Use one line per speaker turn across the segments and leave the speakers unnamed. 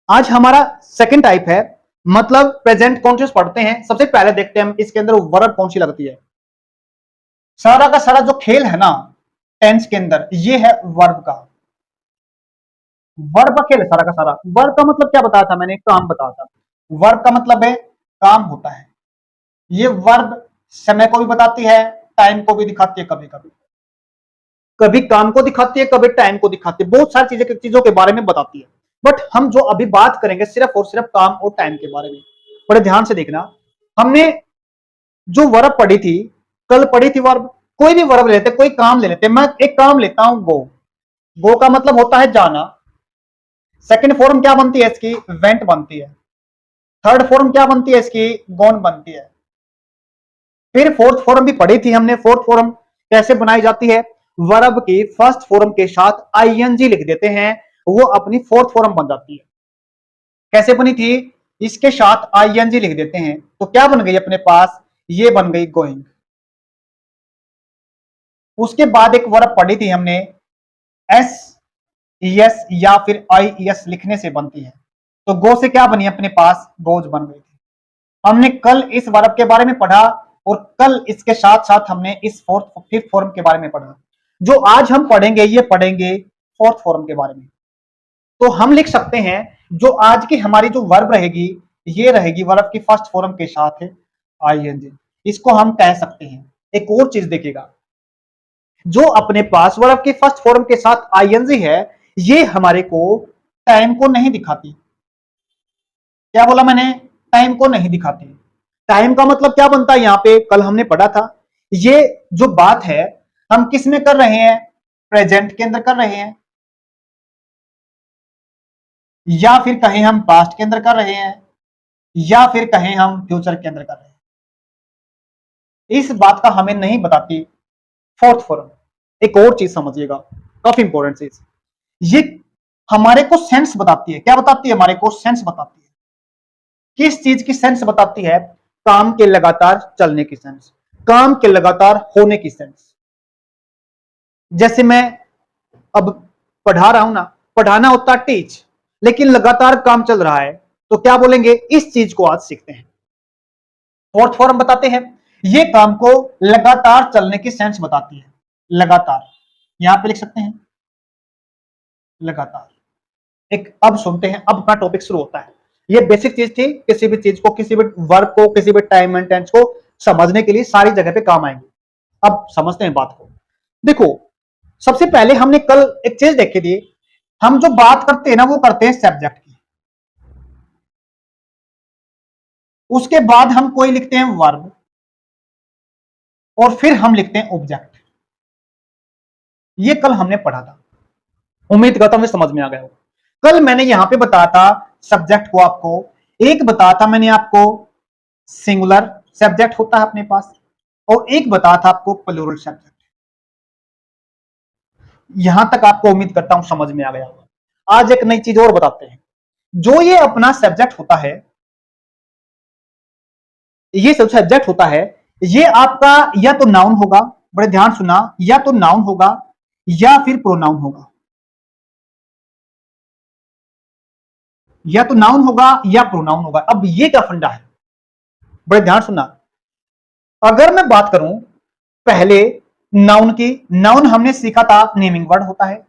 आज हमारा second type है, मतलब प्रेजेंट कॉन्टिन्यूअस पढ़ते हैं। सबसे पहले देखते हैं हम इसके अंदर वर्ब कौन सी लगती है। सारा का सारा जो खेल है ना टेंस के अंदर, ये है वर्ब का। वर्ब का खेल है सारा का सारा। वर्ब का मतलब क्या बताया था मैंने? काम बताया था। वर्ब का मतलब है काम होता है। ये वर्ब समय को भी बताती है, टाइम को भी दिखाती है, कभी कभी कभी काम को दिखाती है, कभी टाइम को दिखाती है, बहुत सारी चीजों के बारे में बताती है। बट हम जो अभी बात करेंगे सिर्फ और सिर्फ काम और टाइम के बारे में। बड़े ध्यान से देखना, हमने जो वर्ब पढ़ी थी, कल पढ़ी थी वर्ब। कोई भी वर्ब लेते, कोई काम ले लेते। मैं एक काम लेता हूं, गो। गो का मतलब होता है जाना। सेकंड फॉर्म क्या बनती है इसकी? वेंट बनती है। थर्ड फॉर्म क्या बनती है इसकी? गॉन बनती है। फिर फोर्थ फॉर्म भी पढ़ी थी हमने। फोर्थ फॉर्म कैसे बनाई जाती है? वर्ब की फर्स्ट फॉर्म के साथ आईएनजी लिख देते हैं, वो अपनी फोर्थ फॉर्म बन जाती है। कैसे बनी थी? इसके साथ आईएनजी लिख देते हैं तो क्या बन गई अपने पास? ये बन गई गोइंग। उसके बाद एक वर्ब पढ़ी थी हमने, एस एस या फिर आई एस लिखने से बनती है। तो गो से क्या बनी अपने पास? गोज बन गई थी। हमने कल इस वर्ब के बारे में पढ़ा और कल इसके साथ साथ हमने इस फोर्थ फिफ्थ फॉर्म के बारे में पढ़ा। जो आज हम पढ़ेंगे ये पढ़ेंगे फोर्थ फॉर्म के बारे में। तो हम लिख सकते हैं जो आज की हमारी जो वर्ब रहेगी, ये रहेगी वर्ब की फर्स्ट फॉर्म के साथ है आईएनजी। इसको हम कह सकते हैं। एक और चीज देखिएगा, जो अपने पास वर्ब की फर्स्ट फॉर्म के साथ आईएनजी है, ये हमारे को टाइम को नहीं दिखाती। क्या बोला मैंने? टाइम को नहीं दिखाती। टाइम का मतलब क्या बनता है? यहां पे कल हमने पढ़ा था, ये जो बात है हम किस में कर रहे हैं? प्रेजेंट के अंदर कर रहे हैं, या फिर कहें हम पास्ट के अंदर कर रहे हैं, या फिर कहें हम फ्यूचर के अंदर कर रहे हैं। इस बात का हमें नहीं बताती फोर्थ फॉर्म। एक और चीज समझिएगा, काफी इंपॉर्टेंट चीज, ये हमारे को सेंस बताती है। क्या बताती है? हमारे को सेंस बताती है। किस चीज की सेंस बताती है? काम के लगातार चलने की सेंस, काम के लगातार होने की सेंस। जैसे मैं अब पढ़ा रहा हूं ना, पढ़ाना होता है टीच, लेकिन लगातार काम चल रहा है तो क्या बोलेंगे? इस चीज को आज सीखते हैं। फोर्थ फॉर्म बताते हैं, ये काम को लगातार चलने की सेंस बताती है। लगातार यहां पे लिख सकते हैं लगातार। एक अब सुनते हैं, अब अपना टॉपिक शुरू होता है। ये बेसिक चीज थी, किसी भी चीज को, किसी भी वर्ब को, किसी भी टाइम एंड टेंस को समझने के लिए सारी जगह पे काम आएंगे। अब समझते हैं बात को। देखो, सबसे पहले हमने कल एक चीज देखी थी, हम जो बात करते हैं ना वो करते हैं सब्जेक्ट की। उसके बाद हम कोई लिखते हैं वर्ब, और फिर हम लिखते हैं ऑब्जेक्ट। ये कल हमने पढ़ा था, उम्मीद करता हूं समझ में आ गया हो। कल मैंने यहां पे बताया था सब्जेक्ट को आपको, एक बताया था मैंने आपको सिंगुलर सब्जेक्ट होता है अपने पास, और एक बताया था आपको प्लूरल सब्जेक्ट। यहां तक आपको उम्मीद करता हूं समझ में आ गया होगा। आज एक नई चीज और बताते हैं। जो ये अपना सब्जेक्ट होता है, ये सब सब्जेक्ट होता है, ये आपका या तो नाउन होगा, बड़े ध्यान सुना, या तो नाउन होगा या फिर प्रोनाउन होगा। या तो नाउन होगा या प्रोनाउन होगा। अब ये क्या फंडा है, बड़े ध्यान सुनना। अगर मैं बात करूं पहले नाउन की, नाउन हमने सीखा था नेमिंग वर्ड होता है।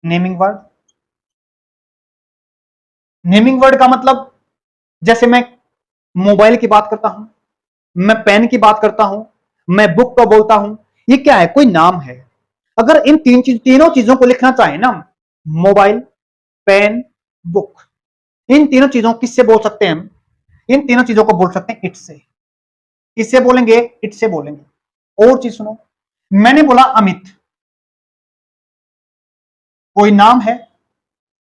नेमिंग वर्ड, नेमिंग वर्ड का मतलब, जैसे मैं मोबाइल की बात करता हूं, मैं पेन की बात करता हूं, मैं बुक को बोलता हूं, ये क्या है? कोई नाम है। अगर इन तीनों चीजों को लिखना चाहे ना, मोबाइल, पेन, बुक, इन तीनों चीजों किससे बोल सकते हैं हम? इन तीनों चीजों को बोल सकते हैं इट से। किससे बोलेंगे? इट से बोलेंगे। और चीज सुनो, मैंने बोला अमित, कोई नाम है,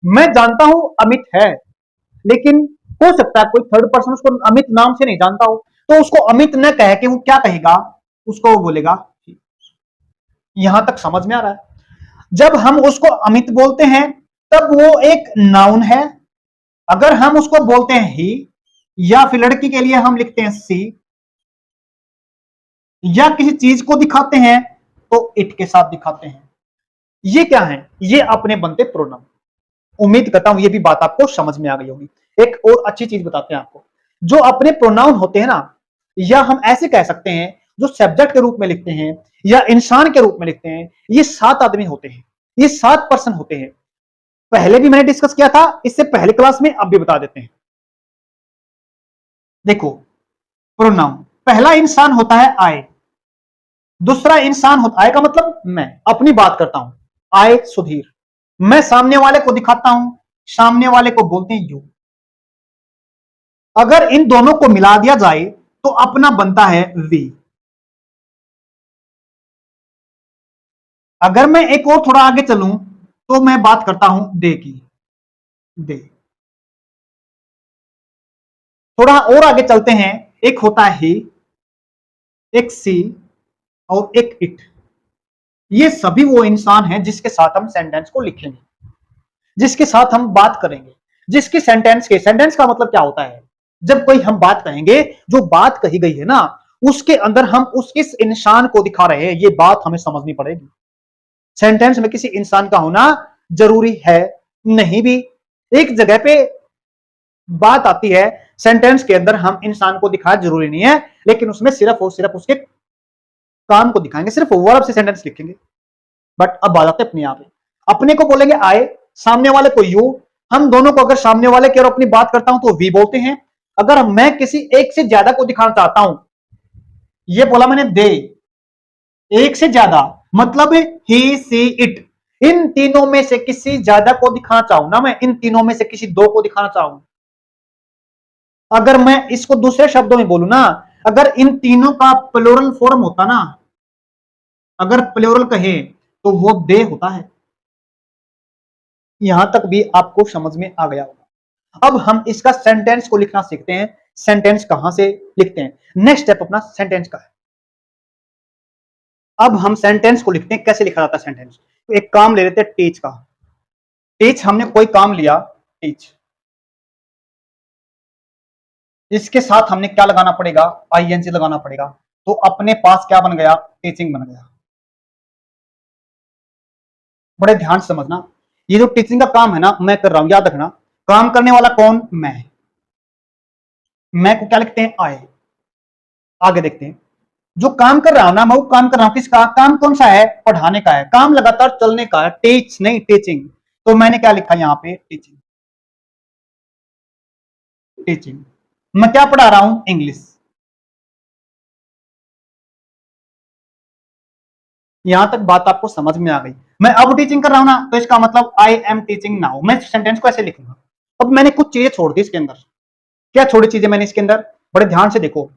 मैं जानता हूं अमित है, लेकिन हो सकता है कोई थर्ड पर्सन उसको अमित नाम से नहीं जानता हो, तो उसको अमित न कह के वो क्या कहेगा? उसको वो बोलेगा। यहां तक समझ में आ रहा है? जब हम उसको अमित बोलते हैं तब वो एक नाउन है। अगर हम उसको बोलते हैं ही, या फिर लड़की के लिए हम लिखते हैं सी, या किसी चीज को दिखाते हैं तो इट के साथ दिखाते हैं। ये क्या है? ये अपने बनते प्रोनाउन। उम्मीद करता हूं ये भी बात आपको समझ में आ गई होगी। एक और अच्छी चीज बताते हैं आपको, जो अपने प्रोनाउन होते हैं ना, या हम ऐसे कह सकते हैं जो सब्जेक्ट के रूप में लिखते हैं या इंसान के रूप में लिखते हैं, ये 7 आदमी होते हैं, ये 7 पर्सन होते हैं। पहले भी मैंने डिस्कस किया था इससे पहले क्लास में, अब भी बता देते हैं। देखो, प्रोनाउन, पहला इंसान होता है आई, दूसरा इंसान होता, आई का मतलब मैं अपनी बात करता हूं, आई सुधीर, मैं सामने वाले को दिखाता हूं, सामने वाले को बोलते हैं यू। अगर इन दोनों को मिला दिया जाए तो अपना बनता है वी। अगर मैं एक और थोड़ा आगे चलूं तो मैं बात करता हूं दे की, दे। थोड़ा और आगे चलते हैं, एक होता है ही, एक सी और एक इट। ये सभी वो इंसान हैं जिसके साथ हम सेंटेंस को लिखेंगे, जिसके साथ हम बात करेंगे, जिसके सेंटेंस का मतलब क्या होता है, जब कोई हम बात कहेंगे, जो बात कही गई है ना, उसके अंदर हम उस इस इंसान को दिखा रहे हैं, ये बात हमें समझनी पड़ेगी। सेंटेंस में किसी इंसान का होना जरूरी है नहीं भी। एक जगह पे बात आती है, सेंटेंस के अंदर हम इंसान को दिखाना जरूरी नहीं है, लेकिन उसमें सिर्फ और सिर्फ उसके काम को दिखाएंगे, सिर्फ वर्ब से सेंटेंस लिखेंगे। बट अब बात आते है अपने आप पे, अपने को बोलेंगे आए, सामने वाले को यू। हम दोनों को अगर सामने वाले की और अपनी बात करता हूं तो वी बोलते हैं। अगर मैं किसी एक से ज्यादा को दिखाना चाहता हूं, ये बोला मैंने दे, एक से ज्यादा मतलब ही सी इट, इन तीनों में से किसी ज्यादा को दिखाना चाहूं ना, मैं इन तीनों में से किसी दो को दिखाना चाहूं। अगर मैं इसको दूसरे शब्दों में बोलूं ना, अगर इन तीनों का प्लूरल फॉर्म होता ना, अगर प्लूरल कहे तो वो दे होता है। यहां तक भी आपको समझ में आ गया होगा। अब हम इसका सेंटेंस को लिखना सीखते हैं। सेंटेंस कहां से लिखते हैं, नेक्स्ट स्टेप अपना सेंटेंस का है। अब हम सेंटेंस को लिखते हैं, कैसे लिखा जाता है सेंटेंस। तो एक काम ले लेते हैं टीच का। टीच, हमने कोई काम लिया, टीच, इसके साथ हमने क्या लगाना पड़ेगा, आईएनजी लगाना पड़ेगा। तो अपने पास क्या बन गया, टीचिंग बन गया। बड़े ध्यान से समझना, ये जो टीचिंग का काम है ना, मैं कर रहा हूं, याद रखना, काम करने वाला कौन, मैं को क्या लिखते हैं, आए। आगे देखते हैं, जो काम कर रहा हूं ना, मैं वो काम कर रहा हूं, किसका काम, कौन सा है, पढ़ाने का है, काम लगातार चलने का है, टीच नहीं टीचिंग। तो मैंने क्या लिखा यहां पे, टीचिंग, टीचिंग। मैं क्या पढ़ा रहा हूं, इंग्लिश। यहां तक बात आपको समझ में आ गई। मैं अब टीचिंग कर रहा हूं ना, तो इसका मतलब आई एम टीचिंग नाउ। मैं सेंटेंस को ऐसे लिखूंगा। अब मैंने कुछ चीजें छोड़ दी इसके अंदर। क्या छोड़ी चीजें मैंने इसके अंदर, बड़े ध्यान से देखो।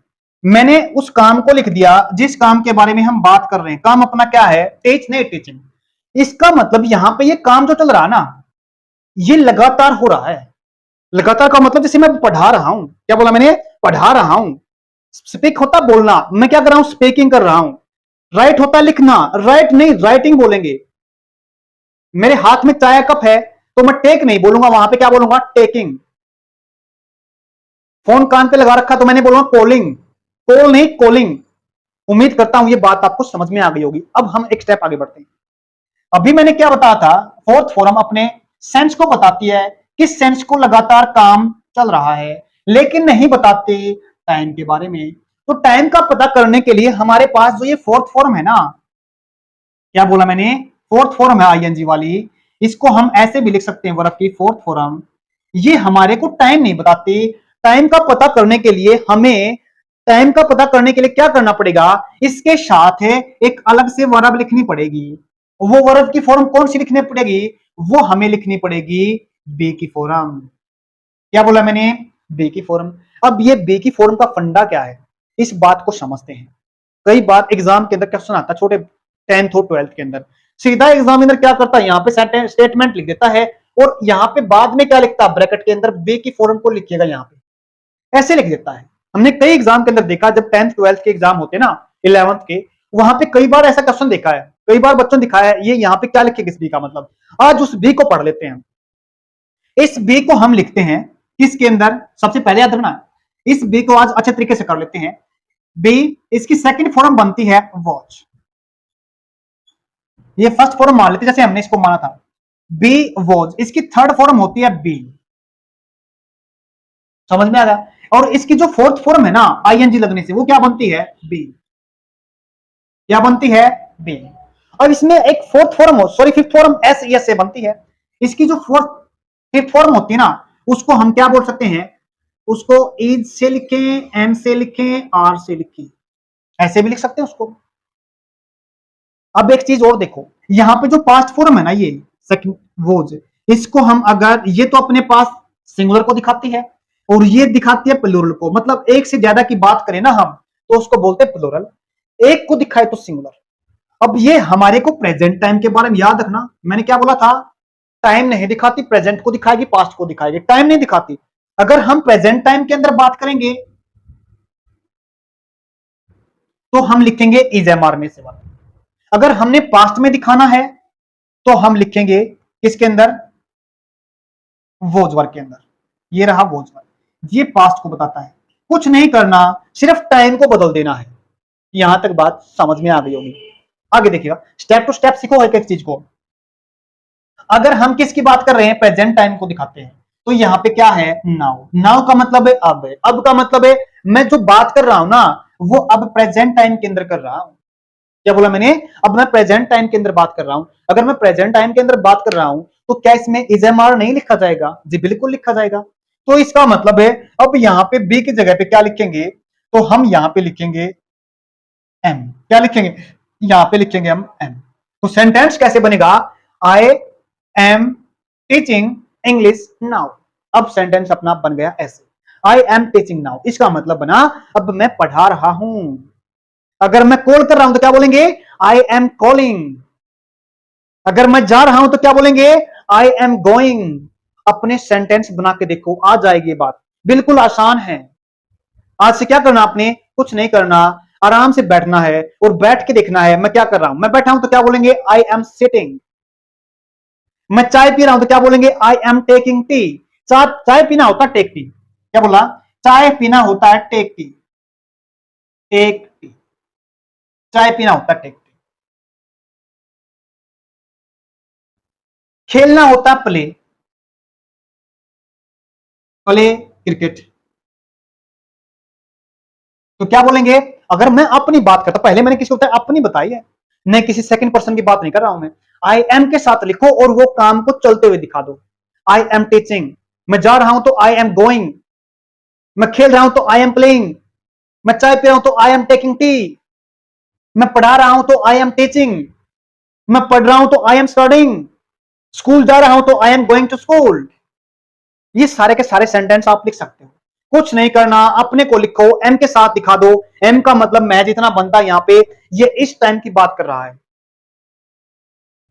मैंने उस काम को लिख दिया जिस काम के बारे में हम बात कर रहे हैं। काम अपना क्या है, टीच नहीं टीचिंग। इसका मतलब यहां पे ये काम जो चल रहा है ना, ये लगातार हो रहा है। लगातार का मतलब जैसे मैं पढ़ा रहा हूं, क्या बोला मैंने, पढ़ा रहा हूं। स्पीक होता बोलना, मैं क्या कर रहा हूं, स्पीकिंग कर रहा हूं। राइट होता लिखना, राइट नहीं राइटिंग बोलेंगे। मेरे हाथ में चाय कप है तो मैं टेक नहीं बोलूंगा, वहां पे क्या बोलूंगा, टेकिंग। फोन कान पे लगा रखा तो मैंने बोलूंगा कॉलिंग, कॉल नहीं कॉलिंग। उम्मीद करता हूं ये बात आपको समझ में आ गई होगी। अब हम एक स्टेप आगे बढ़ते हैं। अभी मैंने क्या बताया था, फोर्थ फॉर्म अपने सेंस को बताती है, किस सेंस को लगातार काम चल रहा है, लेकिन नहीं बताते टाइम के बारे में। तो टाइम का पता करने के लिए हमारे पास जो ये फोर्थ फॉर्म है ना, क्या बोला मैंने, फोर्थ फॉर्म है आईएनजी वाली, इसको हम ऐसे भी लिख सकते हैं, वर्ब की फोर्थ फॉर्म। ये हमारे को टाइम नहीं बताती। टाइम का पता करने के लिए हमें, टाइम का पता करने के लिए क्या करना पड़ेगा, इसके साथ है एक अलग से वर्ब लिखनी पड़ेगी। वो वर्ब की फॉर्म कौन सी लिखनी पड़ेगी, वो हमें लिखनी पड़ेगी बी की फॉर्म। क्या बोला मैंने, बी की फॉर्म। अब ये बी की फॉर्म का फंडा क्या है, इस बात को समझते हैं। कई बार एग्जाम के अंदर क्वेश्चन आता है, छोटे 10th और 12th के अंदर, सीधा एग्जामिनर क्या करता है, यहाँ पे स्टेटमेंट लिख देता है और यहाँ पे बाद में क्या लिखता है, ब्रैकेट के अंदर बी की फॉर्म को लिखिएगा, यहाँ पे ऐसे लिख देता है। हमने कई एग्जाम के अंदर देखा, जब 10th 12th के एग्जाम होते ना, 11th के, वहां पे कई बार ऐसा क्वेश्चन देखा है, कई बार बच्चों ने दिखाया है, ये यहाँ पे क्या लिखेगा इस बी का मतलब। आज उस बी को पढ़ लेते हैं। इस बी को हम लिखते हैं किसके अंदर, सबसे पहले याद रखना, इस बी को आज अच्छे तरीके से कर लेते हैं। बी, इसकी सेकंड फॉर्म बनती है वॉच। ये फर्स्ट फॉर्म मान लेते जैसे हमने इसको माना था। बी वॉज, इसकी थर्ड फॉर्म होती है बी। समझ में आ गया? और इसकी जो फोर्थ फॉर्म है ना आईएनजी लगने से, वो क्या बनती है? बी। क्या बनती है? बी। और इसमें एक फोर्थ फॉर्म हो, sorry fifth form S S से बनती है। इसकी जो फोर्थ फिफ्थ फॉर्म होती है ना, उसको हम क्या बोल सकते हैं? उसको इज से लिखें, एम से लिखें, आर से लिखें, ऐसे भी लिख सकते हैं उसको। अब एक चीज और देखो, यहां पे जो पास्ट फॉर्म है ना, ये सेकंड वोज, इसको हम अगर, ये तो अपने पास सिंगुलर को दिखाती है और ये दिखाती है प्लूरल को, मतलब एक से ज्यादा की बात करें ना हम, तो उसको बोलते हैं प्लूरल। एक को दिखाए तो सिंगुलर। अब ये हमारे को प्रेजेंट टाइम के बारे में याद रखना, मैंने क्या बोला था? टाइम नहीं दिखाती, प्रेजेंट को दिखाएगी, पास्ट को दिखाएगी, टाइम नहीं दिखाती। अगर हम प्रेजेंट टाइम के अंदर बात करेंगे तो हम लिखेंगे इज एम आर में से बात। अगर हमने पास्ट में दिखाना है तो हम लिखेंगे किसके अंदर? वोज वर्क के अंदर। ये रहा वोज वर्क, ये पास्ट को बताता है। कुछ नहीं करना, सिर्फ टाइम को बदल देना है। यहां तक बात समझ में आ गई होगी। आगे देखिएगा, स्टेप टू स्टेप सीखो एक एक चीज को। अगर हम किसकी बात कर रहे हैं? प्रेजेंट टाइम को दिखाते हैं, तो यहां पे क्या है? नाउ। नाउ का मतलब है अब है, अब का मतलब है मैं जो बात कर रहा हूं ना, वो अब प्रेजेंट टाइम के अंदर कर रहा हूं। क्या बोला मैंने? अब मैं प्रेजेंट टाइम के अंदर बात कर रहा हूं। अगर मैं प्रेजेंट टाइम के अंदर बात कर रहा हूं तो क्या इसमें इज एम आर नहीं लिखा जाएगा? जी बिल्कुल लिखा जाएगा। तो इसका मतलब है अब यहां पे बी की जगह पे क्या लिखेंगे? तो हम यहां पे लिखेंगे एम। क्या लिखेंगे? यहां पे लिखेंगे हम एम। तो सेंटेंस कैसे बनेगा? I am teaching English now. अब सेंटेंस अपना बन गया ऐसे, आई एम टीचिंग नाउ। इसका मतलब बना अब मैं पढ़ा रहा हूं। अगर मैं कॉल कर रहा हूं तो क्या बोलेंगे? I am calling. अगर मैं जा रहा हूं तो क्या बोलेंगे? आई एम गोइंग। अपने सेंटेंस बना के देखो, आ जाएगी बात। बिल्कुल आसान है। आज से क्या करना आपने? कुछ नहीं करना, आराम से बैठना है और बैठ के देखना है मैं क्या कर रहा हूं। मैं बैठा हूं तो क्या बोलेंगे? I am sitting. मैं चाय पी रहा हूं तो क्या बोलेंगे? I am taking tea. चाय पीना होता है टेक टी। क्या बोला? चाय पीना होता है टेक टी। टेक टी, चाय पीना होता है टेक टी। खेलना होता है प्ले। Play cricket. तो क्या बोलेंगे? अगर मैं अपनी बात करता, पहले मैंने किसी को अपनी बताई है, मैं किसी सेकंड पर्सन की बात नहीं कर रहा हूं। मैं आई एम के साथ लिखो और वो काम को चलते हुए दिखा दो। I am teaching. मैं जा रहा हूं तो आई एम गोइंग। मैं खेल रहा हूं तो आई एम प्लेइंग। मैं चाय पी रहा हूं तो आई एम टेकिंग टी। मैं पढ़ा रहा हूं तो आई एम टीचिंग। मैं पढ़ रहा हूं तो आई एम स्टडिंग। स्कूल जा रहा हूं तो I am going to school. ये सारे के सारे सेंटेंस आप लिख सकते हो। कुछ नहीं करना, अपने को लिखो, एम के साथ दिखा दो। एम का मतलब मैं जितना बनता है यहां पे, ये इस टाइम की बात कर रहा है।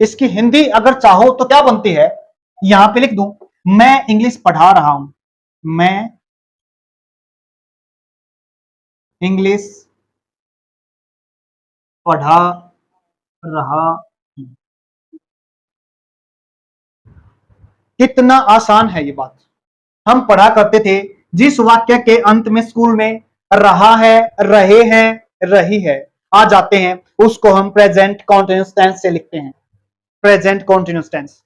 इसकी हिंदी अगर चाहो तो क्या बनती है? यहां पे लिख दूं, मैं इंग्लिश पढ़ा रहा हूं। मैं इंग्लिश पढ़ा रहा हूं। कितना आसान है ये बात। हम पढ़ा करते थे, जिस वाक्य के अंत में स्कूल में रहा है, रहे हैं, रही है आ जाते हैं, उसको हम प्रेजेंट कॉन्टिन्यूअस टेंस से लिखते हैं। Present continuous tense.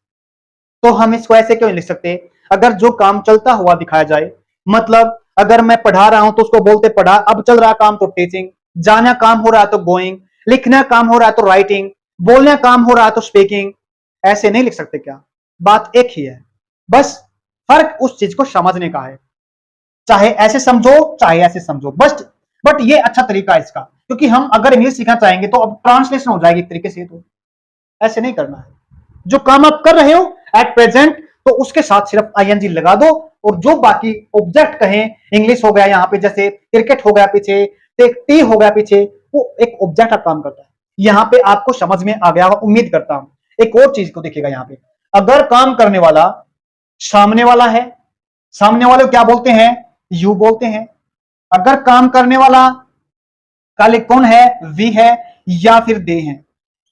तो हम इसको ऐसे क्यों लिख सकते? अगर जो काम चलता हुआ दिखाया जाए, मतलब अगर मैं पढ़ा रहा हूं तो उसको बोलते पढ़ा, अब चल रहा काम तो टीचिंग, जाना काम हो रहा है तो गोइंग, लिखना काम हो रहा है तो राइटिंग, बोलना काम हो रहा है तो स्पीकिंग। ऐसे नहीं लिख सकते क्या? बात एक ही है, बस फर्क उस चीज को समझने का है। चाहे ऐसे समझो चाहे ऐसे समझो, बस। बट ये अच्छा तरीका है इसका, क्योंकि हम अगर इंग्लिश सीखना चाहेंगे तो अब ट्रांसलेशन हो जाएगी एक तरीके से। तो ऐसे नहीं करना है। जो काम आप कर रहे हो एट प्रेजेंट, तो उसके साथ सिर्फ आईएनजी लगा दो, और जो बाकी ऑब्जेक्ट कहें, इंग्लिश हो गया यहाँ पे, जैसे क्रिकेट हो गया पीछे, टी हो गया पीछे, वो एक ऑब्जेक्ट का काम करता है। यहाँ पे आपको समझ में आ गया होगा, उम्मीद करता हूं। एक और चीज को देखिएगा यहाँ पे, अगर काम करने वाला सामने वाला है, सामने वाले को क्या बोलते हैं? यू बोलते हैं। अगर काम करने वाला काले कौन है? वी है या फिर दे है।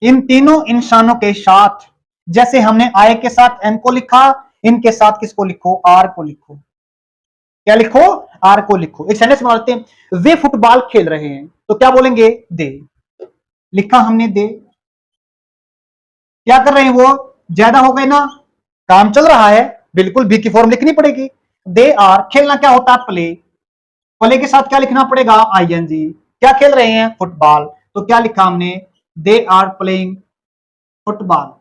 इन तीनों इंसानों के साथ, जैसे हमने आई के साथ एम को लिखा, इनके साथ किसको लिखो? आर को लिखो। क्या लिखो? आर को लिखो। एक सेंटेंस बनाते हैं, वे फुटबॉल खेल रहे हैं, तो क्या बोलेंगे? दे। लिखा हमने दे। क्या कर रहे हैं वो? ज्यादा हो गए ना, काम चल रहा है, बिल्कुल बी की फॉर्म लिखनी पड़ेगी। दे आर, खेलना क्या होता है, प्ले। प्ले के साथ क्या लिखना पड़ेगा, आईएनजी। क्या खेल रहे हैं, फुटबॉल। तो क्या लिखा हमने, दे आर प्लेइंग फुटबॉल।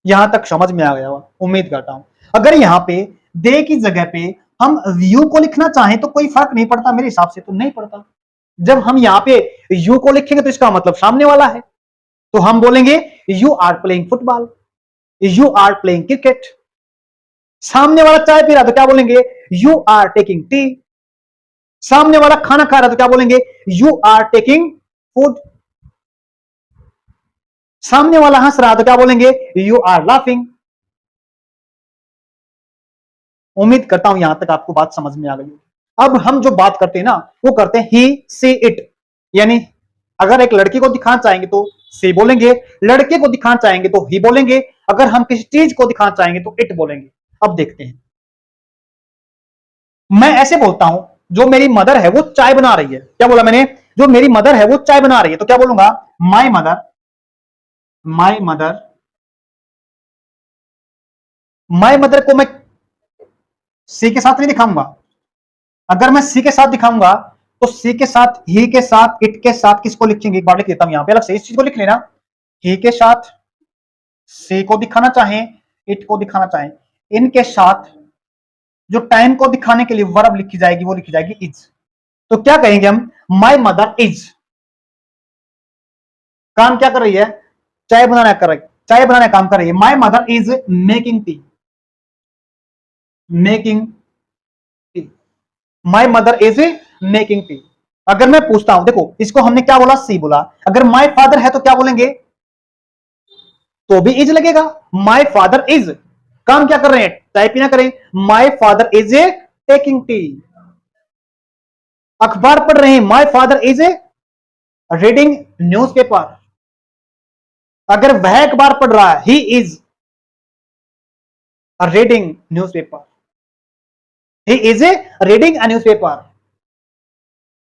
यहां तक समझ में आ गया होगा, उम्मीद करता हूं। अगर यहां पे दे की जगह पे हम यू को लिखना चाहें तो कोई फर्क नहीं पड़ता, मेरे हिसाब से तो नहीं पड़ता। जब हम यहां पे यू को लिखेंगे तो इसका मतलब सामने वाला है, तो हम बोलेंगे you are playing football, you are playing cricket. सामने वाला चाय पी रहा तो क्या बोलेंगे, यू आर टेकिंग टी। सामने वाला खाना खा रहा तो क्या बोलेंगे, यू आर टेकिंग फूड। सामने वाला हंस रहा तो क्या बोलेंगे, यू आर लाफिंग। उम्मीद करता हूं यहां तक आपको बात समझ में आ गई। अब हम जो बात करते हैं ना, वो करते हैं ही सी इट। यानी अगर एक लड़की को दिखाना चाहेंगे तो सी बोलेंगे, लड़के को दिखाना चाहेंगे तो ही बोलेंगे, अगर हम किसी चीज को दिखाना चाहेंगे तो इट बोलेंगे। अब देखते हैं, मैं ऐसे बोलता हूं, जो मेरी मदर है वो चाय बना रही है। क्या बोला मैंने, जो मेरी मदर है वो चाय बना रही है, तो क्या बोलूंगा, my mother. My mother, my mother को मैं सी के साथ नहीं दिखाऊंगा। अगर मैं सी के साथ दिखाऊंगा तो सी के साथ, ही के साथ, इट के साथ किसको लिखेंगे, एक बार लिख लेता हूं यहां पे अलग से, इस चीज को लिख लेना। ही के साथ सी को दिखाना चाहें, इट को दिखाना चाहें, इनके साथ जो टाइम को दिखाने के लिए वर्ब लिखी जाएगी वो लिखी जाएगी इज। तो क्या कहेंगे हम, माई मदर इज, काम क्या कर रही है, चाय बनाना कर रही, चाय बनाने काम कर रही है। My mother is making tea, making tea. My mother is making tea. अगर मैं पूछता हूं, देखो इसको हमने क्या बोला, सी बोला। अगर माई फादर है तो क्या बोलेंगे, तो भी इज लगेगा। माई फादर इज, काम क्या कर रहे हैं, टाइप ही ना करें। My father is a taking tea, अखबार पढ़ रहे हैं। My father is a reading newspaper, अगर वह अखबार पढ़ रहा है, he is reading newspaper, he is a reading a newspaper.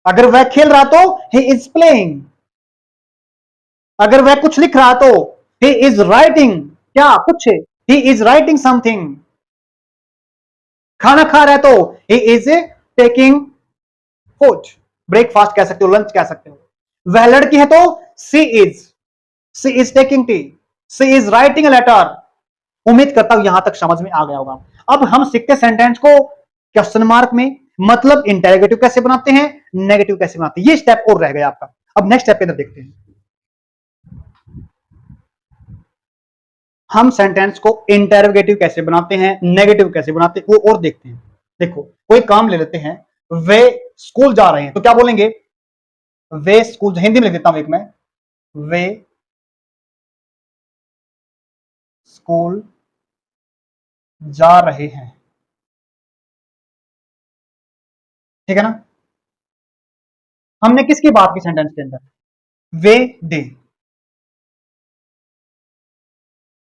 अगर वह खेल रहा तो ही इज प्लेइंग, अगर वह कुछ लिख रहा तो ही इज राइटिंग, क्या कुछ, ही इज राइटिंग समथिंग। खाना खा रहा है तो he is taking food, breakfast कह सकते हो, लंच कह सकते हो। वह लड़की है तो she is taking tea, she is writing a letter. उम्मीद करता हूं यहां तक समझ में आ गया होगा। अब हम सीखते सेंटेंस को क्वेश्चन मार्क में, मतलब इंटेरोगेटिव कैसे बनाते हैं, नेगेटिव कैसे बनाते हैं। ये स्टेप और रह गया आपका। अब नेक्स्ट स्टेप के अंदर देखते हैं, हम सेंटेंस को इंटेरोगेटिव कैसे बनाते हैं, नेगेटिव कैसे बनाते हैं, वो और देखते हैं। देखो कोई काम ले लेते हैं, वे स्कूल जा रहे हैं, तो क्या बोलेंगे, वे स्कूल, हिंदी में लिख देता हूं एक मैं, वे स्कूल जा रहे हैं। ठीक है ना, हमने किसकी बात की सेंटेंस के अंदर, वे दे।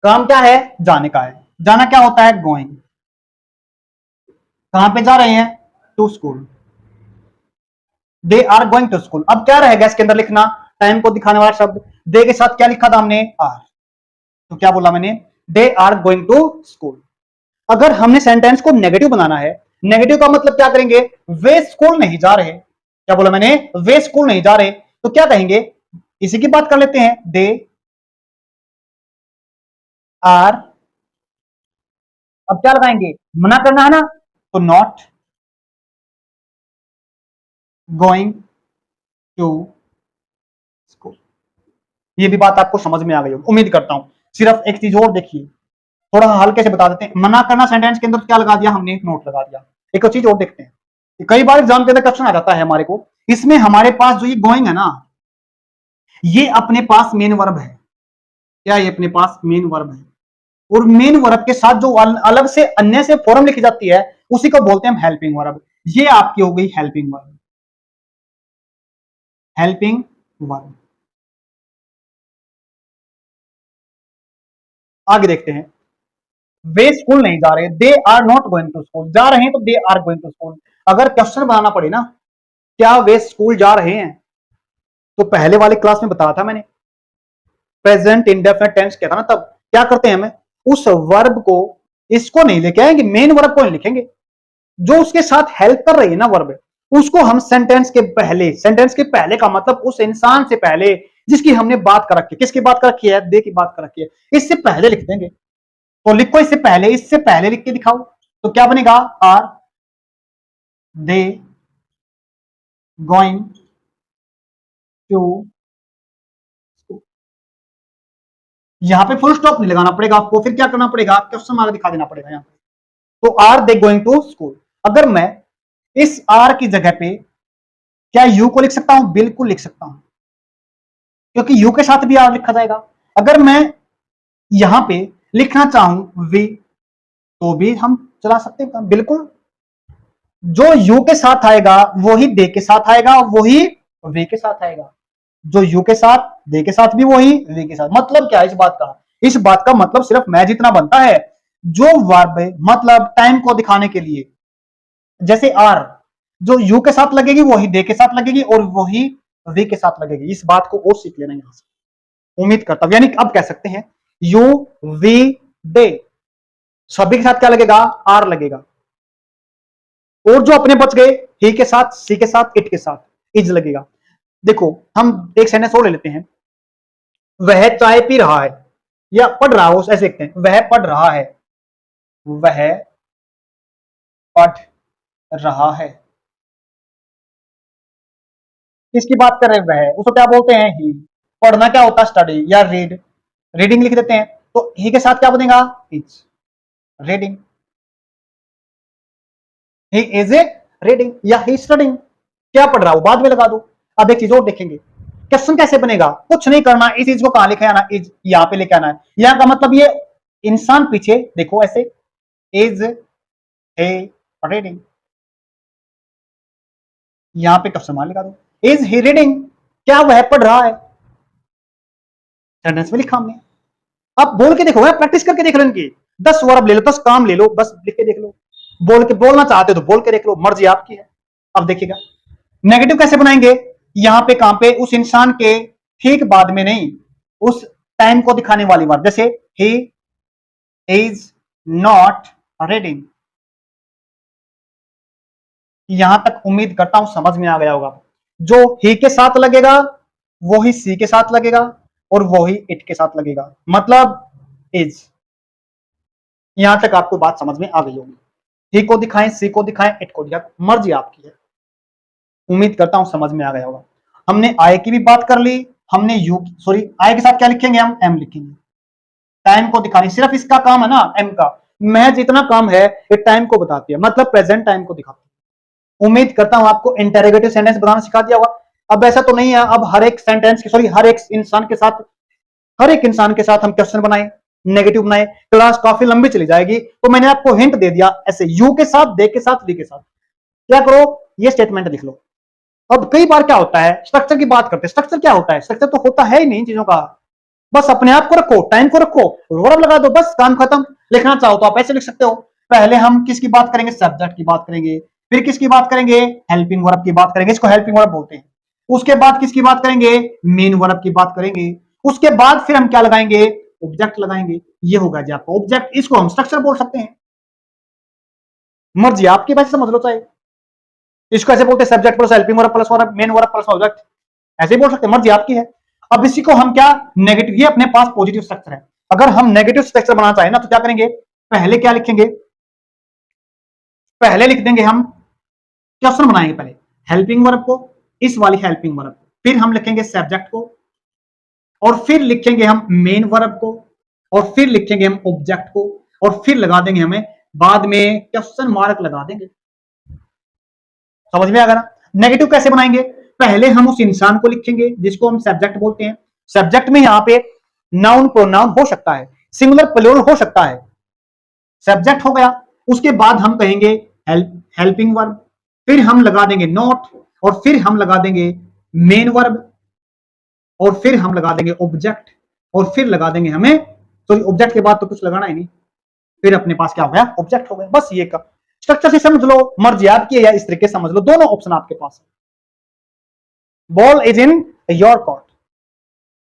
काम क्या है, जाने का है। जाना क्या होता है, गोइंग। कहां पे जा रहे हैं, to school, they are going to school. अब क्या रहेगा इसके अंदर लिखना, टाइम को दिखाने वाला शब्द। दे के साथ क्या लिखा था हमने, आर। तो क्या बोला मैंने, they are going to school. अगर हमने सेंटेंस को नेगेटिव बनाना है, नेगेटिव का मतलब क्या करेंगे, वे स्कूल नहीं जा रहे। क्या बोला मैंने, वे स्कूल नहीं जा रहे, तो क्या कहेंगे, इसी की बात कर लेते हैं, दे आर। अब क्या लगाएंगे, मना करना है ना, तो नॉट गोइंग टू स्कूल। ये भी बात आपको समझ में आ गई होगी, उम्मीद करता हूं। सिर्फ एक चीज और देखिए, थोड़ा हल्के से बता देते हैं। मना करना सेंटेंस के अंदर क्या लगा दिया हमने, नोट लगा दिया। एक और चीज और देखते हैं, कई बार एग्जाम के अंदर क्वेश्चन आ जाता है हमारे को, इसमें हमारे पास जो ये गोइंग है ना, ये अपने पास मेन वर्ब है। क्या ये अपने पास मेन वर्ब है, और मेन वर्ब के साथ जो अलग से अन्य से फॉर्म लिखी जाती है उसी को बोलते हैं हम हेल्पिंग वर्ब। ये आपकी हो गई हेल्पिंग वर्ब, हेल्पिंग वर्ब। आगे देखते हैं, वे स्कूल नहीं जा रहे, they are not going to school. जा रहे हैं तो they are going to school. अगर क्वेश्चन बनाना पड़े ना, क्या वे स्कूल जा रहे हैं, तो पहले वाले क्लास में बताया था मैंने, प्रेजेंट इंडेफिनिट टेंस क्या था ना, तब क्या करते हैं, हमें उस वर्ब को, इसको नहीं लेके आएंगे, मेन वर्ब को नहीं लिखेंगे, जो उसके साथ हेल्प कर रही है ना वर्ब, उसको हम सेंटेंस के पहले, सेंटेंस के पहले का मतलब उस इंसान से पहले जिसकी हमने बात कर रखी है, किसकी बात कर रखी है, दे की बात कर रखी है, इससे पहले लिख देंगे। तो लिखो इससे पहले, इससे पहले लिख के दिखाओ, तो क्या बनेगा, आर दे गोइंग टू, यहां पे फुल स्टॉप नहीं लगाना पड़ेगा आपको, फिर क्या करना पड़ेगा, क्वेश्चन मार्क दिखा देना पड़ेगा यहां पे। तो are they going to school, अगर मैं इस आर की जगह पे क्या यू को लिख सकता हूं, बिल्कुल लिख सकता हूं, क्योंकि यू के साथ भी आर लिखा जाएगा। अगर मैं यहां पे लिखना चाहूं वी, तो भी हम चला सकते हैं, बिल्कुल। जो यू के साथ आएगा वही दे के साथ आएगा, वही वे के साथ आएगा, जो यू के साथ दे के साथ भी वही वे के साथ। मतलब क्या है इस बात का, इस बात का मतलब सिर्फ मैं जितना बनता है, जो वर्ब मतलब टाइम को दिखाने के लिए, जैसे आर, जो यू के साथ लगेगी वही दे के साथ लगेगी और वही वे के साथ लगेगी। इस बात को और सीख लेना यहां से, उम्मीद करता हूं। यानी अब कह सकते हैं यू वी दे, सभी के साथ क्या लगेगा, आर लगेगा, और जो अपने बच गए ही के साथ, सी के साथ, इट के साथ इज लगेगा। देखो हम एक सेंटेंस और ले लेते हैं, वह चाय पी रहा है या पढ़ रहा हो, ऐसे लिखते हैं, वह पढ़ रहा है, वह पढ़ रहा है, किसकी बात कर रहे हैं, वह, उसको क्या बोलते हैं, ही। पढ़ना क्या होता है, स्टडी या रीड, रीडिंग लिख देते हैं, तो ही के साथ क्या बनेगा, is, reading, he is a reading या ही स्टडिंग, क्या पढ़ रहा हो बाद में लगा दो। अब एक चीज और देखेंगे, क्वेश्चन कैसे बनेगा, कुछ नहीं करना, इस चीज को कहां लेके आना, इज यहां पे लेके आना है। यहां का मतलब ये इंसान पीछे देखो ऐसे, इज ए रीडिंग, यहां पे क्वेश्चन मार्क लगा दो, इज ही रीडिंग, क्या वह पढ़ रहा है, सेंटेंस में लिखा हमने। अब बोल के देखो, प्रैक्टिस करके देख लो इनकी, 10 वर्ब ले लो, 10 काम ले लो, बस लिख के देख लो, बोल के, बोलना चाहते हो तो बोल के देख लो, मर्जी आपकी है। अब देखिएगा नेगेटिव कैसे बनाएंगे, यहां पे कहां पे, उस इंसान के ठीक बाद में नहीं, उस टाइम को दिखाने वाली बात, जैसे ही इज नॉट रीडिंग। यहां तक उम्मीद करता हूं समझ में आ गया होगा। जो ही के साथ लगेगा वो ही सी के साथ लगेगा और वो ही इट के साथ लगेगा, मतलब इज। यहां तक आपको बात समझ में आ गई होगी, ही को दिखाएं, सी को दिखाएं, इट को दिखाएं, मर्जी आपकी है। उम्मीद करता हूं समझ में आ गया होगा। हमने आई की भी बात कर ली, हमने यू, सॉरी आई के साथ क्या लिखेंगे, हम एम लिखेंगे, टाइम को दिखाने, सिर्फ इसका काम है ना एम का, महज इतना काम है, ये टाइम को बताती है, मतलब प्रेजेंट टाइम को दिखाती है। उम्मीद करता हूं आपको इंटेरोगेटिव सेंटेंस बनाना सिखा दिया होगा। अब ऐसा तो नहीं है अब हर एक सेंटेंस सॉरी हर एक इंसान के साथ, हर एक इंसान के साथ हम क्वेश्चन बनाए, नेगेटिव बनाए, क्लास काफी लंबी चली जाएगी। तो मैंने आपको हिंट दे दिया, ऐसे यू के साथ, दे के साथ, वी के साथ क्या करो, ये स्टेटमेंट लिख लो। अब कई बार क्या होता है, स्ट्रक्चर की बात करते हैं, स्ट्रक्चर क्या होता है, स्ट्रक्चर तो होता है ही नहीं चीजों का, बस अपने आप को रखो, टाइम को रखो, वर्ब लगा दो, बस काम खत्म। लिखना चाहो तो आप ऐसे लिख सकते हो, पहले हम किसकी बात करेंगे, सब्जेक्ट की बात करेंगे, फिर किसकी बात करेंगे, हेल्पिंग वर्ब की बात करेंगे, इसको हेल्पिंग वर्ब बोलते हैं। उसके बाद किसकी बात करेंगे, मेन वर्ब की बात करेंगे। उसके बाद फिर हम क्या लगाएंगे, ऑब्जेक्ट लगाएंगे। ये होगा जी आपका ऑब्जेक्ट, इसको हम स्ट्रक्चर बोल सकते हैं, मर्जी आपकी, वैसे समझ लो चाहे। इसको ऐसे बोलते हैं subject plus helping verb plus verb, main verb plus object, ऐसे ही बोल सकते हैं, मर्जी आपकी है। अब इसी को हम क्या, नेगेटिव, ये अपने पास पॉजिटिव स्ट्रक्चर है। अगर हम नेगेटिव स्ट्रक्चर बनाना चाहें ना तो क्या करेंगे, पहले क्या लिखेंगे, पहले लिख देंगे हम, क्वेश्चन बनाएंगे पहले हेल्पिंग वर्ब को, इस वाली हेल्पिंग वर्ब, फिर हम लिखेंगे सब्जेक्ट को, और फिर लिखेंगे हम मेन वर्ब को, और फिर लिखेंगे हम ऑब्जेक्ट को, और फिर लगा देंगे हमें बाद में क्वेश्चन मार्क लगा देंगे। समझ में आ गया ना। नेगेटिव कैसे बनाएंगे, पहले हम उस इंसान को लिखेंगे जिसको हम सब्जेक्ट बोलते हैं, सब्जेक्ट में यहां पे नाउन प्रोनाउन हो सकता है, सिंगुलर प्लूरल हो सकता है, सब्जेक्ट हो गया। उसके बाद हम कहेंगे हेल्पिंग वर्ब, फिर हम लगा देंगे नॉट, और फिर हम लगा देंगे मेन वर्ब, और फिर हम लगा देंगे ऑब्जेक्ट, और फिर लगा देंगे हमें, तो ऑब्जेक्ट के बाद तो कुछ लगाना ही नहीं, फिर अपने पास क्या हो गया, ऑब्जेक्ट हो गया। बस ये का स्ट्रक्चर से समझ लो, मर्जी आपकी है, या इस तरीके से समझ लो, दोनों ऑप्शन आपके पास है। Ball is in your court,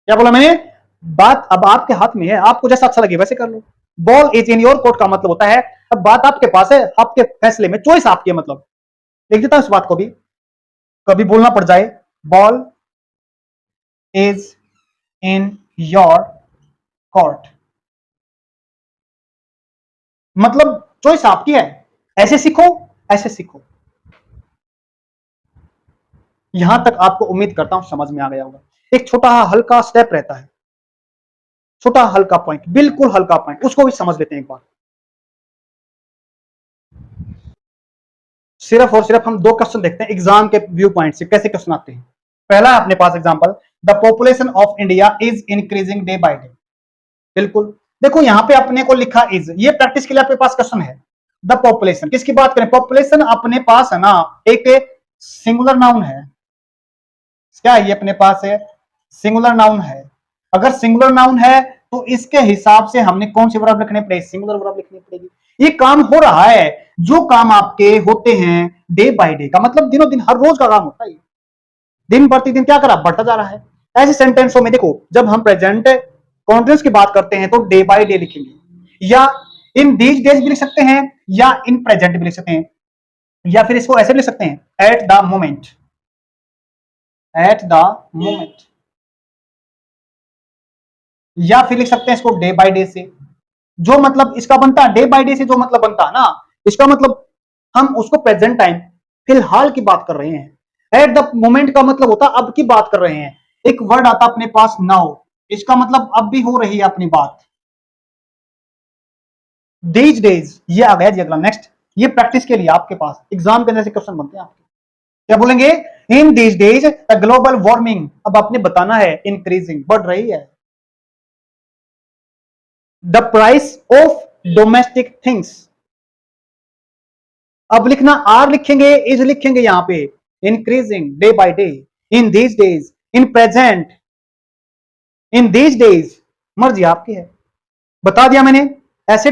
क्या बोला मैंने, बात अब आपके हाथ में है, आपको जैसा अच्छा लगे वैसे कर लो। Ball is in your court का मतलब होता है अब बात आपके पास है, आपके फैसले में, चॉइस आपकी है। मतलब लिख देता हूं इस बात को भी, कभी बोलना पड़ जाए, ball is in your court, मतलब चॉइस आपकी है। ऐसे सीखो, ऐसे सीखो। यहां तक आपको उम्मीद करता हूं समझ में आ गया होगा। एक छोटा हल्का स्टेप रहता है, छोटा हल्का पॉइंट, बिल्कुल हल्का पॉइंट, उसको भी समझ लेते हैं एक बार। सिर्फ और सिर्फ हम दो क्वेश्चन देखते हैं एग्जाम के व्यू पॉइंट से, कैसे क्वेश्चन आते हैं। पहला है अपने पास example, the population of India is increasing day by day. बिल्कुल, देखो यहां पे अपने को लिखा इज, ये प्रैक्टिस के लिए आपके पास क्वेश्चन है। द पॉपुलेशन किसकी बात करें, पॉपुलेशन अपने पास है ना, एक सिंगुलर नाउन है। क्या ये अपने पास है, सिंगुलर नाउन है। अगर सिंगुलर नाउन है तो इसके हिसाब से हमने कौन सी वर्ब लिखने पड़ेगी, सिंगुलर वर्ब लिखनी पड़ेगी। ये काम हो रहा है, जो काम आपके होते हैं डे बाय डे का मतलब दिनों दिन, हर रोज का काम होता है। दिन प्रतिदिन क्या करा, बढ़ता जा रहा है। ऐसे सेंटेंसों में देखो, जब हम प्रेजेंट कॉन्टिन्यूस की बात करते हैं तो डे बाय डे लिखेंगे, या इन दीज डेज भी लिख सकते हैं, या इन प्रेजेंट भी लिख सकते हैं, या फिर इसको ऐसे भी लिख सकते हैं, at the moment, at the moment, या फिर लिख सकते हैं इसको डे बाय डे से। जो मतलब इसका बनता है, डे बाय डे से जो मतलब बनता है ना, इसका मतलब हम उसको प्रेजेंट टाइम, फिलहाल की बात कर रहे हैं। एट द मोमेंट का मतलब होता है अब की बात कर रहे हैं। एक वर्ड आता अपने पास नाउ, इसका मतलब अब भी हो रही है अपनी बात। दीज डेज, ये आ गया जी अगला नेक्स्ट। ये प्रैक्टिस के लिए आपके पास एग्जाम के अंदर से क्वेश्चन बनते हैं आपके। क्या बोलेंगे, in these days the global warming, अब आपने बताना है इंक्रीजिंग, बढ़ रही है। The price of domestic things, अब लिखना आर लिखेंगे, इज लिखेंगे यहां पे, increasing day by day, in these days, in present, in these days, मर्जी आपकी है। बता दिया मैंने। ऐसे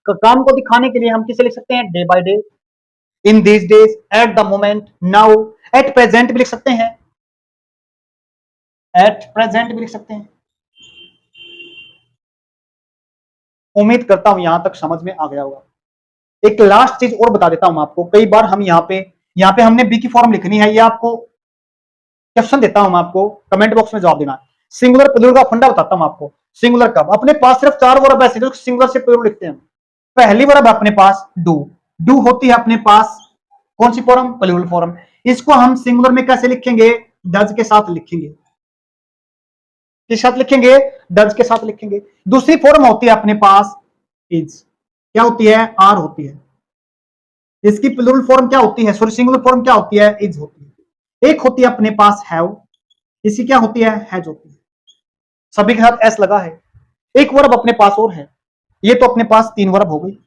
काम को दिखाने के लिए हम किसे लिख सकते हैं, day by day, in these days, at the moment, now, at present भी लिख सकते हैं, एट प्रेजेंट भी लिख सकते हैं। उम्मीद करता हूं यहां तक समझ में आ गया होगा। एक लास्ट चीज और बता देता हूं आपको, कई बार हम यहां पे हमने बी की फॉर्म लिखनी है, ये आपको क्वेश्चन देता हूं, आपको कमेंट बॉक्स में जवाब देना। सिंगुलर प्लूरल का फंडा बताता हूं आपको। सिंगुलर कब, अपने पास सिर्फ चार वर्ब ऐसे जो सिंगुलर से प्लूरल लिखते हैं। पहली वर्ब अपने पास डू, डू होती है अपने पास कौन सी फॉर्म, प्लूरल फॉर्म। इसको हम सिंगुलर में कैसे लिखेंगे, डज के साथ लिखेंगे। किस साथ लिखेंगे, डज के साथ लिखेंगे। दूसरी फॉर्म होती है अपने पास इज, क्या होती है, आर होती है। इसकी प्लूरल फॉर्म क्या होती है, सॉरी सिंगुलर फॉर्म क्या होती है, इज होती है। एक होती है अपने पास हैव, इसी क्या होती है, हैज होती है। सभी के साथ एस लगा है। एक वर्ब अपने पास और है, ये तो अपने पास तीन वर्ब हो गई।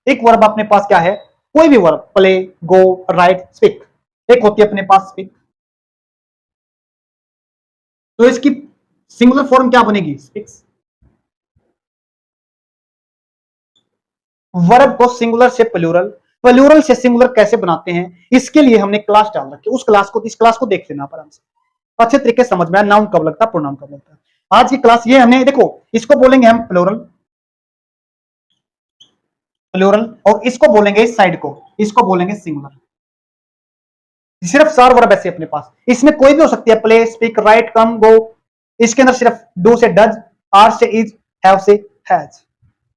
एक वर्ब अपने पास क्या है, कोई भी वर्ब, प्ले, गो, राइट, स्पीक। एक होती है अपने पास स्पीक, तो इसकी सिंगुलर फॉर्म क्या बनेगी, स्पीक्स। वर्ब को सिंगुलर से प्लूरल, प्लूरल से सिंगुलर कैसे बनाते हैं, इसके लिए हमने क्लास डाल रखी है। उस क्लास को, इस क्लास को देख लेना आराम से, अच्छे तरीके से समझ में आया नाउन कब लगता है, प्रोनाउन कब लगता है। आज की क्लास ये हमने, देखो इसको बोलेंगे हम प्लूरल, प्लूरल, और इसको बोलेंगे इस साइड को, इसको बोलेंगे सिंगुलर। सिर्फ चार वर्ब ऐसे अपने पास, इसमें कोई भी हो सकती है, प्ले, स्पीक, राइट, कम, गो। इसके अंदर सिर्फ डू से डज, आर से इज, हैव से हैज,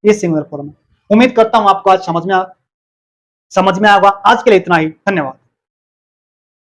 ये सिंगुलर फॉर्म है। उम्मीद करता हूं आपको आज समझ में आएगा। आज के लिए इतना ही, धन्यवाद।